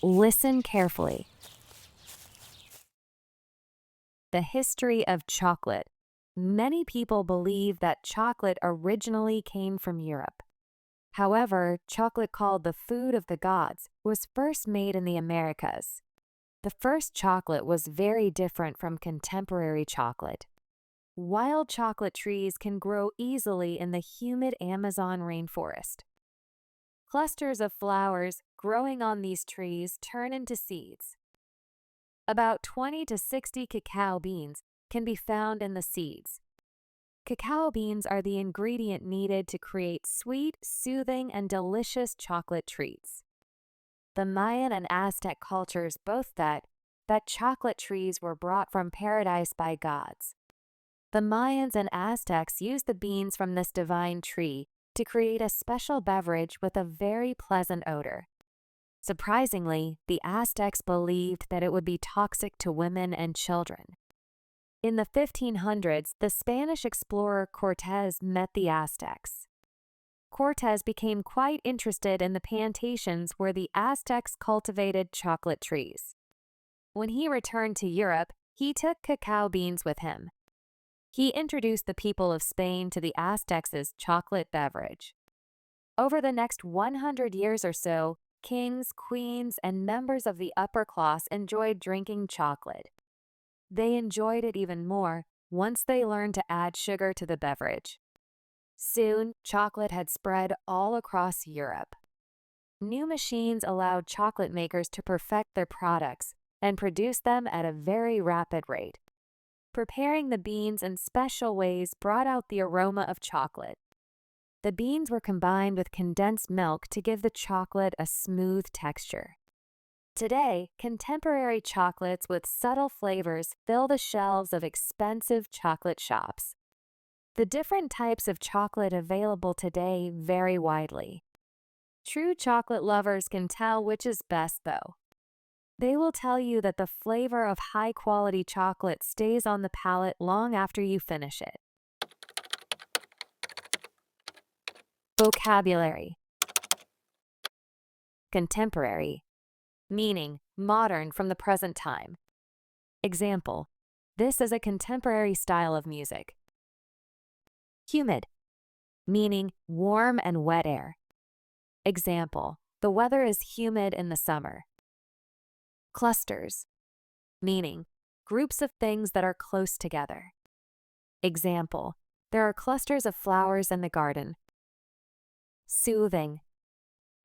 Listen carefully. The history of chocolate. Many people believe that chocolate originally came from Europe. However, chocolate, called the food of the gods, was first made in the Americas. The first chocolate was very different from contemporary chocolate. Wild chocolate trees can grow easily in the humid Amazon rainforest. Clusters of flowers growing on these trees turn into seeds. About 20 to 60 cacao beans can be found in the seeds. Cacao beans are the ingredient needed to create sweet, soothing, and delicious chocolate treats. The Mayan and Aztec cultures boast that chocolate trees were brought from paradise by gods. The Mayans and Aztecs used the beans from this divine tree to create a special beverage with a very pleasant odor. Surprisingly, the Aztecs believed that it would be toxic to women and children. In the 1500s, the Spanish explorer Cortés met the Aztecs. Cortés became quite interested in the plantations where the Aztecs cultivated chocolate trees. When he returned to Europe, he took cacao beans with him. He introduced the people of Spain to the Aztecs' chocolate beverage. Over the next 100 years or so, kings, queens, and members of the upper class enjoyed drinking chocolate. They enjoyed it even more once they learned to add sugar to the beverage. Soon, chocolate had spread all across Europe. New machines allowed chocolate makers to perfect their products and produce them at a very rapid rate. Preparing the beans in special ways brought out the aroma of chocolate. The beans were combined with condensed milk to give the chocolate a smooth texture. Today, contemporary chocolates with subtle flavors fill the shelves of expensive chocolate shops. The different types of chocolate available today vary widely. True chocolate lovers can tell which is best, though. They will tell you that the flavor of high-quality chocolate stays on the palate long after you finish it. Vocabulary. Contemporary, meaning modern from the present time. Example, this is a contemporary style of music. Humid, meaning warm and wet air. Example, the weather is humid in the summer. Clusters, meaning groups of things that are close together. Example, there are clusters of flowers in the garden. Soothing,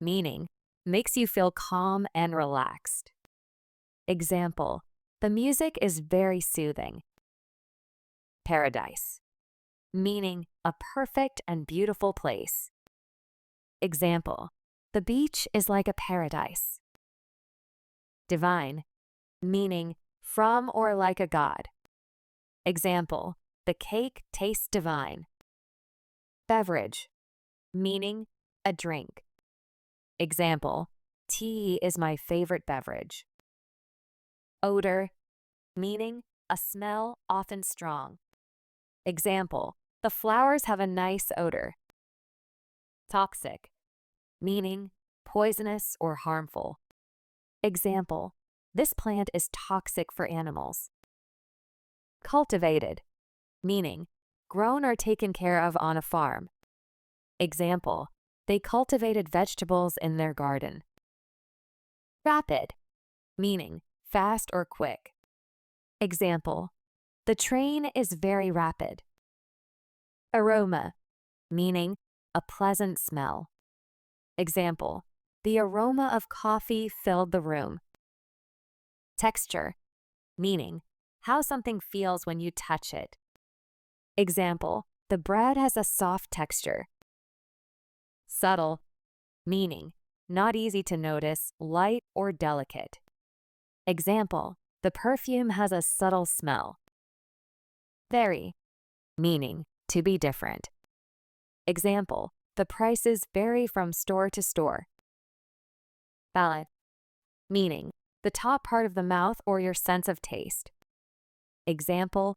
meaning makes you feel calm and relaxed. Example, the music is very soothing. Paradise, meaning a perfect and beautiful place. Example, the beach is like a paradise. Divine, meaning from or like a god. Example, the cake tastes divine. Beverage, meaning a drink. Example, tea is my favorite beverage. Odor, meaning a smell often strong. Example, the flowers have a nice odor. Toxic, meaning poisonous or harmful. Example, this plant is toxic for animals. Cultivated, meaning grown or taken care of on a farm. Example, they cultivated vegetables in their garden. Rapid, meaning fast or quick. Example, the train is very rapid. Aroma, meaning a pleasant smell. Example, the aroma of coffee filled the room. Texture, meaning how something feels when you touch it. Example, the bread has a soft texture. Subtle, meaning not easy to notice, light or delicate. Example, the perfume has a subtle smell. Vary, meaning to be different. Example, the prices vary from store to store. Palate, meaning the top part of the mouth or your sense of taste. Example,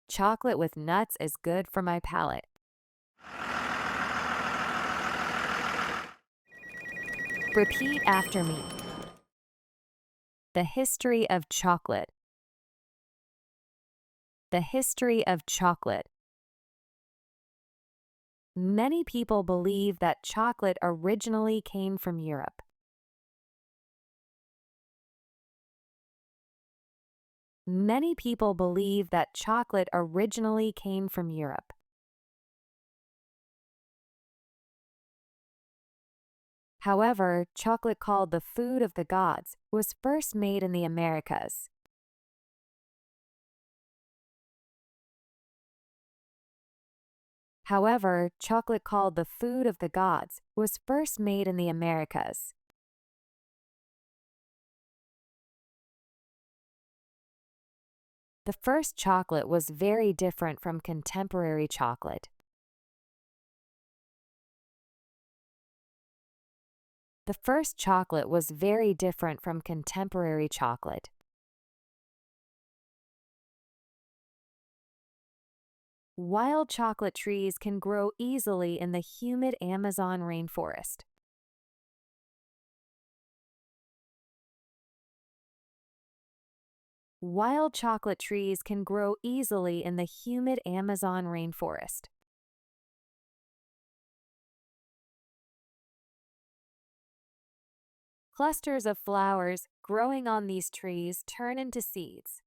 chocolate with nuts is good for my palate. Repeat after me. The history of chocolate. The history of chocolate. Many people believe that chocolate originally came from Europe. Many people believe that chocolate originally came from Europe. However, chocolate called the food of the gods was first made in the Americas. However, chocolate called the food of the gods was first made in the Americas. The first chocolate was very different from contemporary chocolate. The first chocolate was very different from contemporary chocolate. Wild chocolate trees can grow easily in the humid Amazon rainforest. Wild chocolate trees can grow easily in the humid Amazon rainforest. Clusters of flowers growing on these trees turn into seeds.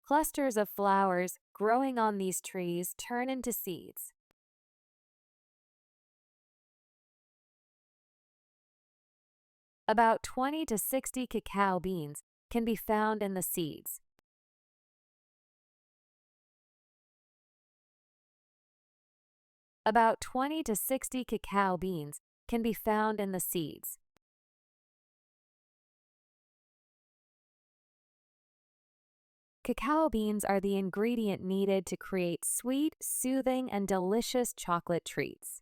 Clusters of flowers growing on these trees turn into seeds. About 20 to 60 cacao beans can be found in the seeds. About 20 to 60 cacao beans can be found in the seeds. Cacao beans are the ingredient needed to create sweet, soothing, and delicious chocolate treats.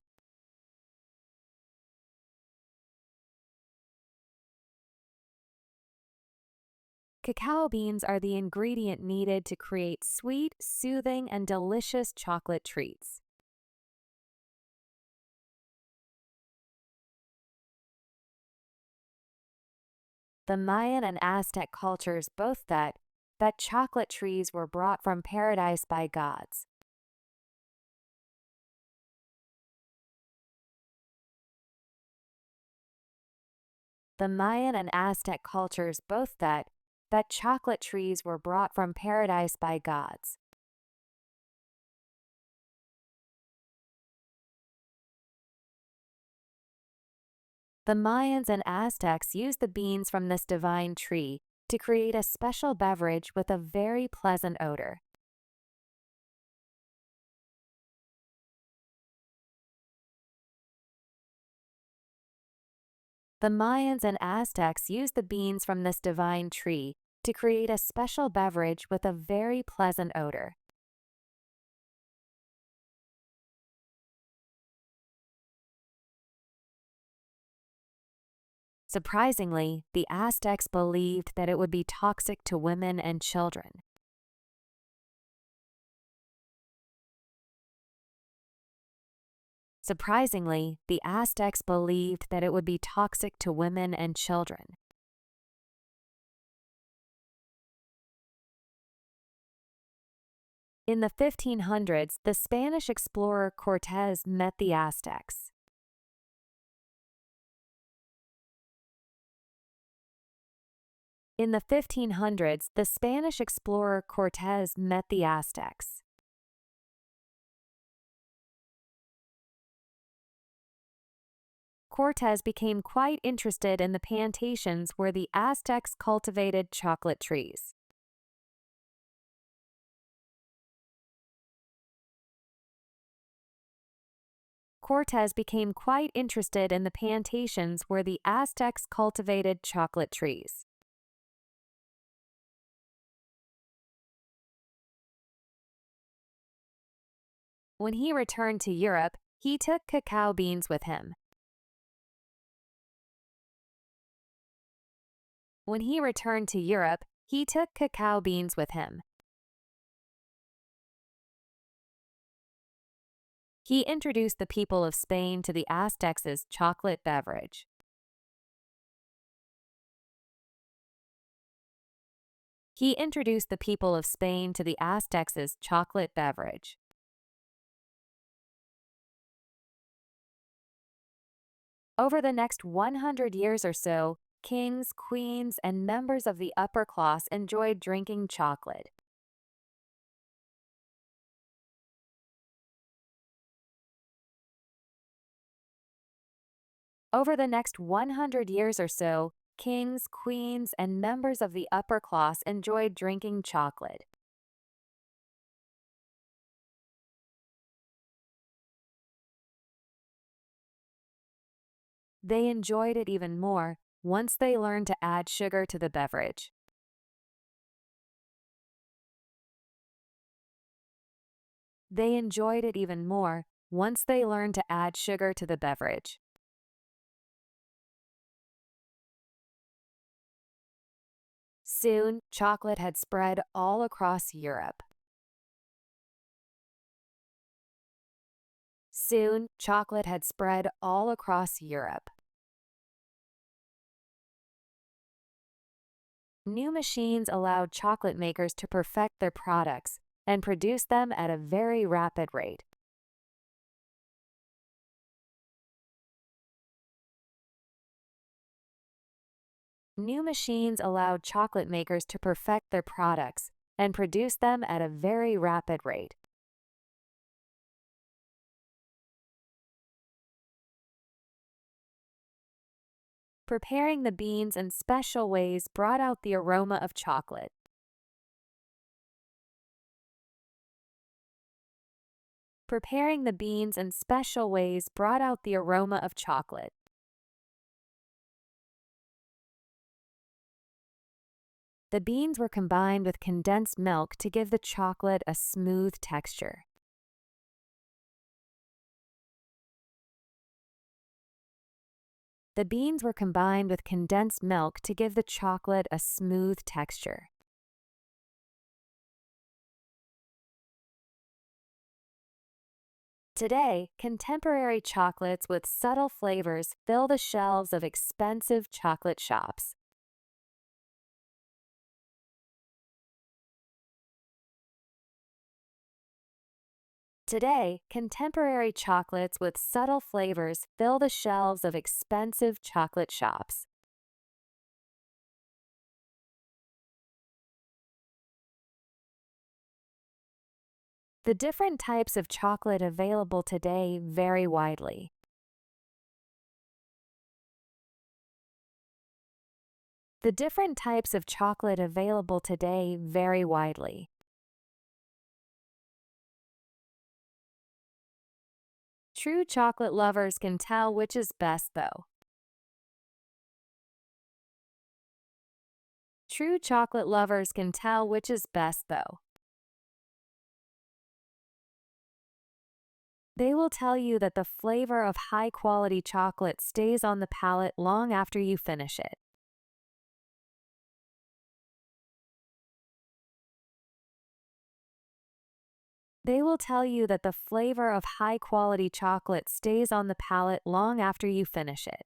Cacao beans are the ingredient needed to create sweet, soothing, and delicious chocolate treats. The Mayan and Aztec cultures both thought that chocolate trees were brought from paradise by gods. The Mayan and Aztec cultures both thought that chocolate trees were brought from paradise by gods. The Mayans and Aztecs used the beans from this divine tree to create a special beverage with a very pleasant odor. The Mayans and Aztecs used the beans from this divine tree to create a special beverage with a very pleasant odor. Surprisingly, the Aztecs believed that it would be toxic to women and children. Surprisingly, the Aztecs believed that it would be toxic to women and children. In the 1500s, the Spanish explorer Cortés met the Aztecs. In the 1500s, the Spanish explorer Cortés met the Aztecs. Cortés became quite interested in the plantations where the Aztecs cultivated chocolate trees. Cortés became quite interested in the plantations where the Aztecs cultivated chocolate trees. When he returned to Europe, he took cacao beans with him. When he returned to Europe, he took cacao beans with him. He introduced the people of Spain to the Aztecs' chocolate beverage. He introduced the people of Spain to the Aztecs' chocolate beverage. Over the next 100 years or so, kings, queens, and members of the upper class enjoyed drinking chocolate. Over the next 100 years or so, kings, queens, and members of the upper class enjoyed drinking chocolate. They enjoyed it even more once they learned to add sugar to the beverage. They enjoyed it even more once they learned to add sugar to the beverage. Soon, chocolate had spread all across Europe. Soon, chocolate had spread all across Europe. New machines allowed chocolate makers to perfect their products and produce them at a very rapid rate. New machines allowed chocolate makers to perfect their products and produce them at a very rapid rate. Preparing the beans in special ways brought out the aroma of chocolate. Preparing the beans in special ways brought out the aroma of chocolate. The beans were combined with condensed milk to give the chocolate a smooth texture. The beans were combined with condensed milk to give the chocolate a smooth texture. Today, contemporary chocolates with subtle flavors fill the shelves of expensive chocolate shops. Today, contemporary chocolates with subtle flavors fill the shelves of expensive chocolate shops. The different types of chocolate available today vary widely. The different types of chocolate available today vary widely. True chocolate lovers can tell which is best, though. True chocolate lovers can tell which is best, though. They will tell you that the flavor of high-quality chocolate stays on the palate long after you finish it. They will tell you that the flavor of high-quality chocolate stays on the palate long after you finish it.